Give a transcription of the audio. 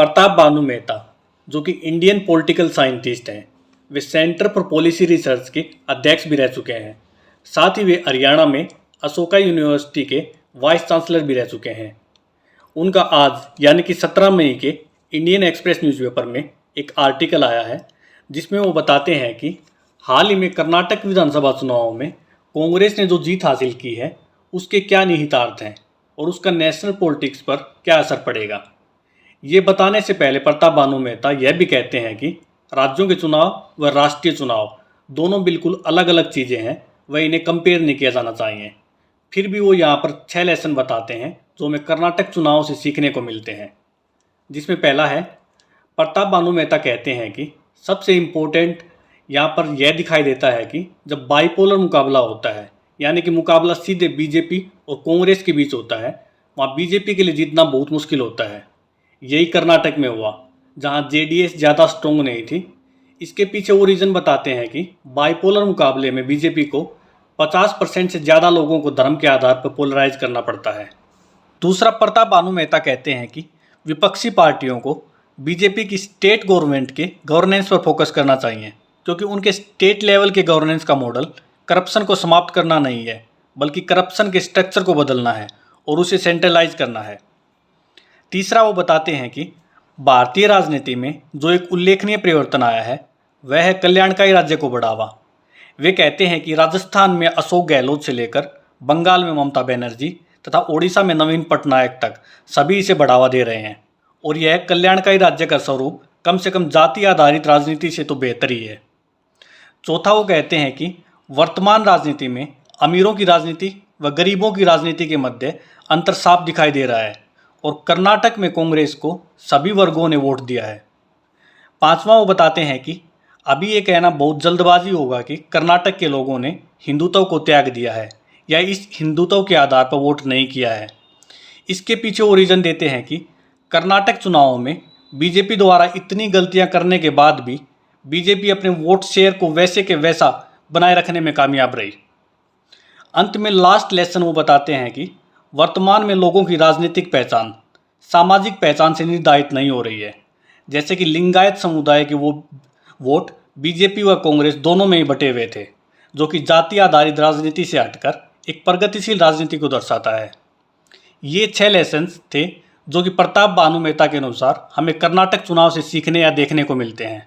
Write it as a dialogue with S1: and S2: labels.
S1: प्रताप बानू मेहता, जो कि Indian political scientist हैं, वे सेंटर फॉर पॉलिसी रिसर्च के अध्यक्ष भी रह चुके हैं। साथ ही वे हरियाणा में अशोका यूनिवर्सिटी के वाइस चांसलर भी रह चुके हैं। उनका आज यानी कि 17 मई के इंडियन एक्सप्रेस न्यूज़पेपर में एक आर्टिकल आया है, जिसमें वो बताते हैं कि हाल ही में कर्नाटक विधानसभा चुनावों में कांग्रेस ने जो जीत हासिल की है उसके क्या निहितार्थ हैं और उसका नेशनल पॉलिटिक्स पर क्या असर पड़ेगा। ये बताने से पहले प्रताप बानू मेहता यह भी कहते हैं कि राज्यों के चुनाव व राष्ट्रीय चुनाव दोनों बिल्कुल अलग अलग चीज़ें हैं, वह इन्हें कंपेयर नहीं किया जाना चाहिए। फिर भी वो यहाँ पर 6 लेसन बताते हैं जो हमें कर्नाटक चुनाव से सीखने को मिलते हैं, जिसमें पहला है, प्रताप बानू मेहता कहते हैं कि सबसे इम्पोर्टेंट यहाँ पर यह दिखाई देता है कि जब बाइपोलर मुकाबला होता है, यानी कि मुकाबला सीधे बीजेपी और कांग्रेस के बीच होता है, वहाँ बीजेपी के लिए जीतना बहुत मुश्किल होता है। यही कर्नाटक में हुआ, जहाँ जेडीएस ज़्यादा स्ट्रॉन्ग नहीं थी। इसके पीछे वो रीज़न बताते हैं कि बाइपोलर मुकाबले में बीजेपी को 50% से ज़्यादा लोगों को धर्म के आधार पर पोलराइज करना पड़ता है। दूसरा, प्रताप बानू मेहता कहते हैं कि विपक्षी पार्टियों को बीजेपी की स्टेट गवर्नमेंट के गवर्नेंस पर फोकस करना चाहिए, क्योंकि उनके स्टेट लेवल के गवर्नेंस का मॉडल करप्शन को समाप्त करना नहीं है, बल्कि करप्शन के स्ट्रक्चर को बदलना है और उसे सेंट्रलाइज करना है। तीसरा, वो बताते हैं कि भारतीय राजनीति में जो एक उल्लेखनीय परिवर्तन आया है वह है कल्याणकारी राज्य को बढ़ावा। वे कहते हैं कि राजस्थान में अशोक गहलोत से लेकर बंगाल में ममता बनर्जी तथा ओडिशा में नवीन पटनायक तक सभी इसे बढ़ावा दे रहे हैं, और यह कल्याणकारी राज्य का स्वरूप कम से कम जाति आधारित राजनीति से तो बेहतर ही है। चौथा, वो कहते हैं कि वर्तमान राजनीति में अमीरों की राजनीति व गरीबों की राजनीति के मध्य अंतर साफ दिखाई दे रहा है, और कर्नाटक में कांग्रेस को सभी वर्गों ने वोट दिया है। पांचवा, वो बताते हैं कि अभी ये कहना बहुत जल्दबाजी होगा कि कर्नाटक के लोगों ने हिंदुत्व को त्याग दिया है या इस हिंदुत्व के आधार पर वोट नहीं किया है। इसके पीछे वो रीज़न देते हैं कि कर्नाटक चुनावों में बीजेपी द्वारा इतनी गलतियां करने के बाद भी बीजेपी अपने वोट शेयर को वैसे के वैसा बनाए रखने में कामयाब रही। अंत में लास्ट लेसन वो बताते हैं कि वर्तमान में लोगों की राजनीतिक पहचान सामाजिक पहचान से निर्धारित नहीं हो रही है। जैसे कि लिंगायत समुदाय के वो वोट बीजेपी व कांग्रेस दोनों में ही बटे हुए थे, जो कि जाति आधारित राजनीति से हटकर एक प्रगतिशील राजनीति को दर्शाता है। ये 6 लेसन्स थे जो कि प्रताप बानू मेहता के अनुसार हमें कर्नाटक चुनाव से सीखने या देखने को मिलते हैं।